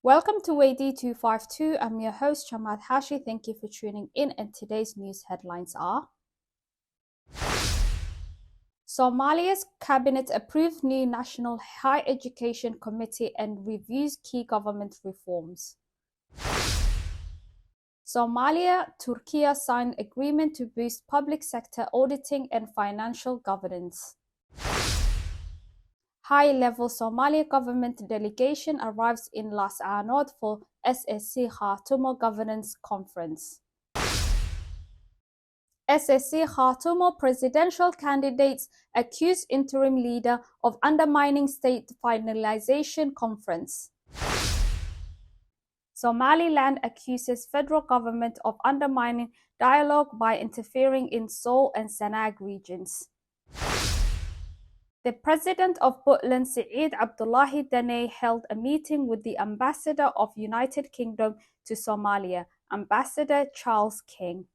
Welcome to Weydii 252. I'm your host, Chamad Hashi. Thank you for tuning in. And today's news headlines are: Somalia's cabinet approved new National Higher Education Committee and reviews key government reforms. Somalia, Turkey signed agreement to boost public sector auditing and financial governance. High-level Somali government delegation arrives in Sanaag for SSC Khatumo governance conference. SSC Khatumo presidential candidates accuse interim leader of undermining state finalization conference. Somaliland accuses federal government of undermining dialogue by interfering in Sool and Sanaag regions. The president of Puntland, Abdullahi Dane, held a meeting with the ambassador of United Kingdom to Somalia, Ambassador Charles King.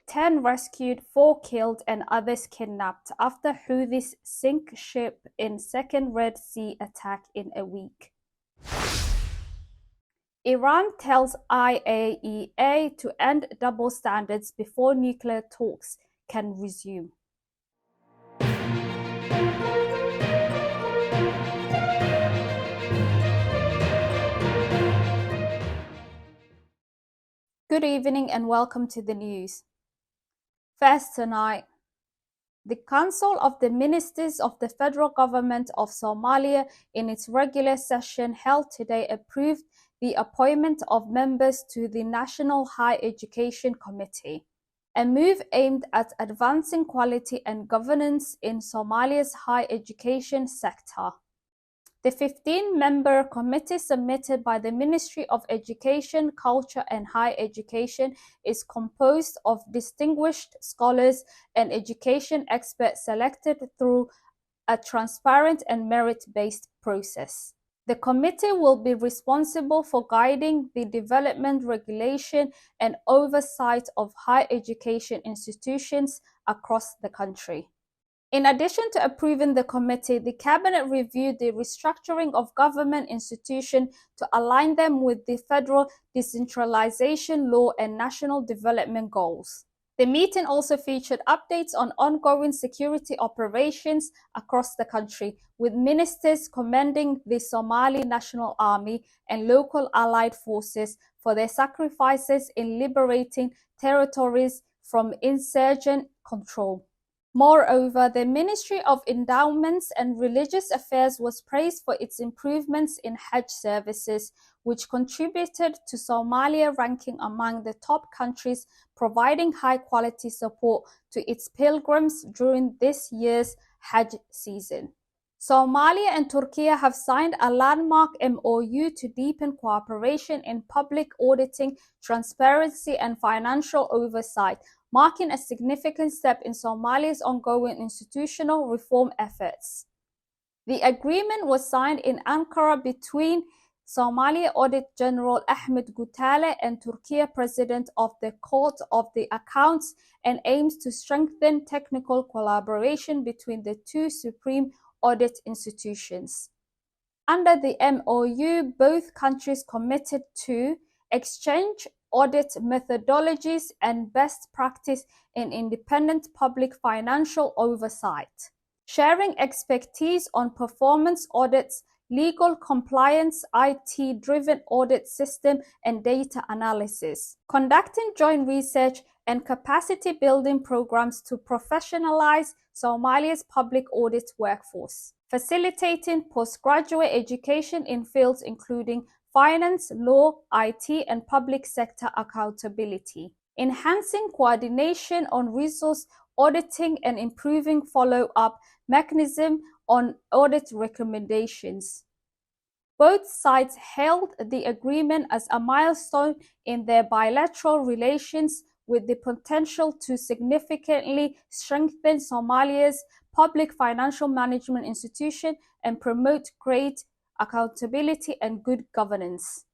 10 rescued, 4 killed and others kidnapped after Houthis sink ship in second Red Sea attack in a week. Iran tells IAEA to end double standards before nuclear talks can resume. Good evening and welcome to the news. First tonight, the Council of the Ministers of the Federal Government of Somalia in its regular session held today approved the appointment of members to the National Higher Education Committee, a move aimed at advancing quality and governance in Somalia's higher education sector. The 15-member committee submitted by the Ministry of Education, Culture and Higher Education is composed of distinguished scholars and education experts selected through a transparent and merit-based process. The committee will be responsible for guiding the development, regulation and oversight of higher education institutions across the country. In addition to approving the committee, the Cabinet reviewed the restructuring of government institutions to align them with the federal decentralization law and national development goals. The meeting also featured updates on ongoing security operations across the country, with ministers commending the Somali National Army and local allied forces for their sacrifices in liberating territories from insurgent control. Moreover, the Ministry of Endowments and Religious Affairs was praised for its improvements in Hajj services, which contributed to Somalia ranking among the top countries providing high-quality support to its pilgrims during this year's Hajj season. Somalia and Turkey have signed a landmark MOU to deepen cooperation in public auditing, transparency and financial oversight, marking a significant step in Somalia's ongoing institutional reform efforts. The agreement was signed in Ankara between Somalia Audit General Ahmed Gutale and Turkey President of the Court of the Accounts and aims to strengthen technical collaboration between the two supreme audit institutions. Under the MOU, both countries committed to exchange audit methodologies and best practice in independent public financial oversight, sharing expertise on performance audits, legal compliance, IT-driven audit system, and data analysis, conducting joint research and capacity building programs to professionalize Somalia's public audit workforce, facilitating postgraduate education in fields including finance, law, IT, and public sector accountability, enhancing coordination on resource auditing and improving follow-up mechanism on audit recommendations. Both sides hailed the agreement as a milestone in their bilateral relations with the potential to significantly strengthen Somalia's public financial management institution and promote great accountability and good governance.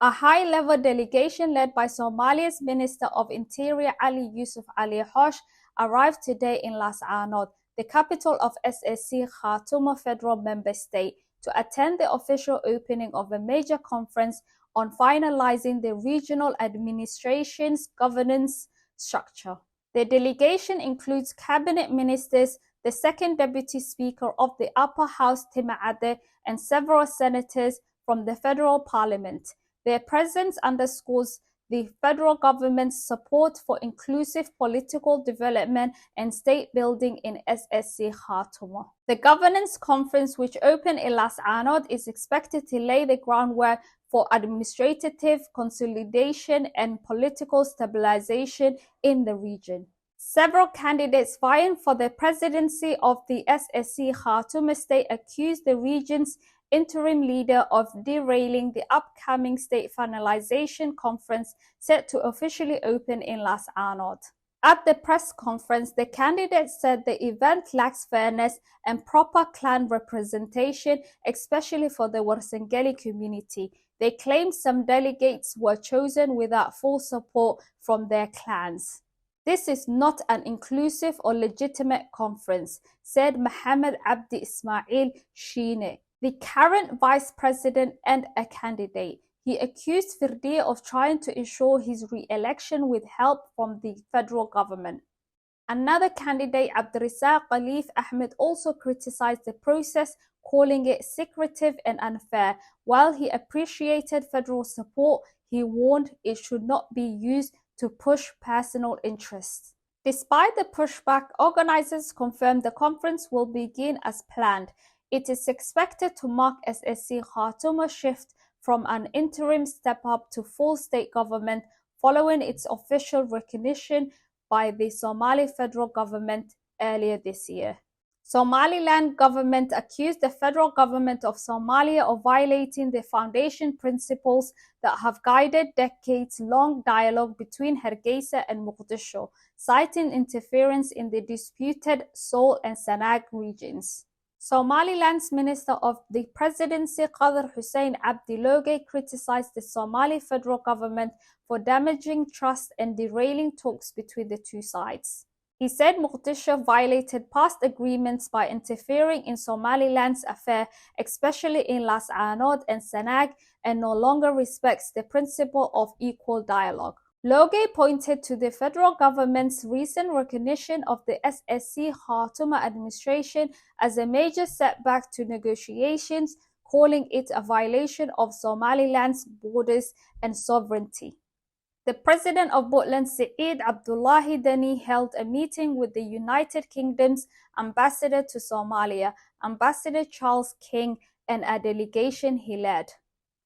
A high-level delegation led by Somalia's Minister of Interior Ali Yusuf Ali Hosh arrived today in Sanaag, the capital of SSC Khatumo federal member state, to attend the official opening of a major conference on finalizing the regional administration's governance structure. The delegation includes cabinet ministers, the second deputy speaker of the upper house Tim'ade, and several senators from the federal parliament. Their presence underscores the federal government's support for inclusive political development and state building in SSC Khatumo. The governance conference, which opened in Las Anod, is expected to lay the groundwork for administrative consolidation and political stabilization in the region. Several candidates vying for the presidency of the SSC Khatumo state accused the region's interim leader of derailing the upcoming state finalization conference set to officially open in Las Anod. At the press conference, the candidates said the event lacks fairness and proper clan representation, especially for the Warsangeli community. They claimed some delegates were chosen without full support from their clans. This is not an inclusive or legitimate conference, said Mohammed Abdi Ismail Shine, the current vice president and a candidate. He accused Weydii of trying to ensure his re-election with help from the federal government. Another candidate, Abdurrazzaq Khalif Ahmed, also criticized the process, calling it secretive and unfair. While he appreciated federal support, he warned it should not be used to push personal interests. Despite the pushback, organizers confirmed the conference will begin as planned. It is expected to mark SSC Khatumo's shift from an interim step-up to full state government following its official recognition by the Somali federal government earlier this year. Somaliland government accused the federal government of Somalia of violating the foundation principles that have guided decades-long dialogue between Hargeisa and Mogadishu, citing interference in the disputed Sool and Sanaag regions. Somaliland's Minister of the Presidency, Qadr Hussein Abdi Loge, criticized the Somali federal government for damaging trust and derailing talks between the two sides. He said Mogadishu violated past agreements by interfering in Somaliland's affair, especially in Las Anod and Sanaag, and no longer respects the principle of equal dialogue. Loge pointed to the federal government's recent recognition of the SSC Khatumo administration as a major setback to negotiations, calling it a violation of Somaliland's borders and sovereignty. The president of Puntland, Saeed Abdullahi Dani, held a meeting with the United Kingdom's ambassador to Somalia, Ambassador Charles King, and a delegation he led.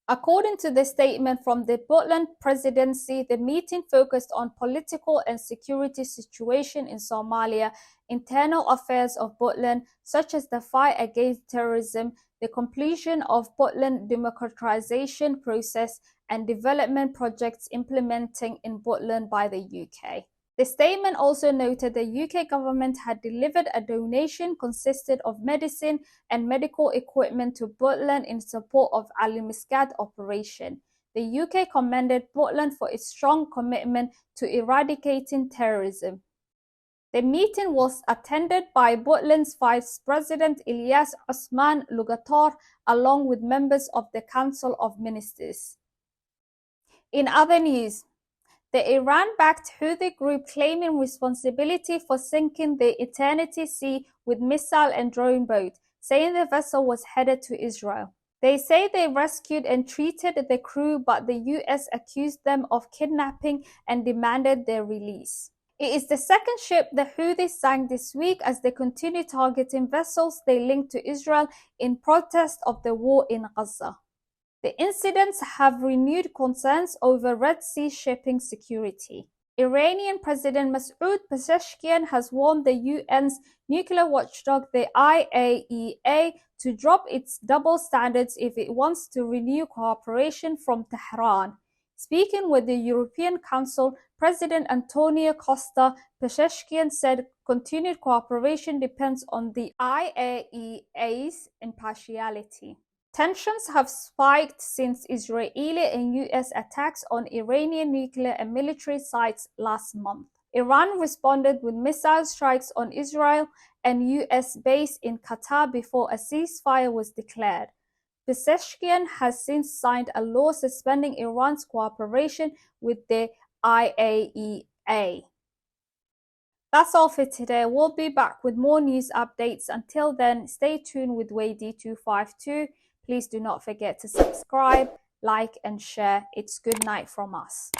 According to the statement from the Puntland presidency, the meeting focused on political and security situation in Somalia, internal affairs of Puntland, such as the fight against terrorism, the completion of Puntland democratization process, and development projects implementing in Puntland by the UK. The statement also noted the UK government had delivered a donation consisted of medicine and medical equipment to Puntland in support of Ali Muscat operation. The UK commended Puntland for its strong commitment to eradicating terrorism. The meeting was attended by Puntland's Vice President Ilyas Osman Lugator, along with members of the Council of Ministers. In other news, the Iran-backed Houthi group claiming responsibility for sinking the Eternity Sea with missile and drone boat, saying the vessel was headed to Israel. They say they rescued and treated the crew, but the US accused them of kidnapping and demanded their release. It is the second ship the Houthis sank this week as they continue targeting vessels they link to Israel in protest of the war in Gaza. The incidents have renewed concerns over Red Sea shipping security. Iranian President Masoud Pezeshkian has warned the UN's nuclear watchdog, the IAEA, to drop its double standards if it wants to renew cooperation from Tehran. Speaking with the European Council, President Antonio Costa, Pezeshkian said continued cooperation depends on the IAEA's impartiality. Tensions have spiked since Israeli and US attacks on Iranian nuclear and military sites last month. Iran responded with missile strikes on Israel and US base in Qatar before a ceasefire was declared. Pezeshkian has since signed a law suspending Iran's cooperation with the IAEA. That's all for today. We'll be back with more news updates. Until then, stay tuned with Weydii 252. Please do not forget to subscribe, like, and share. It's good night from us.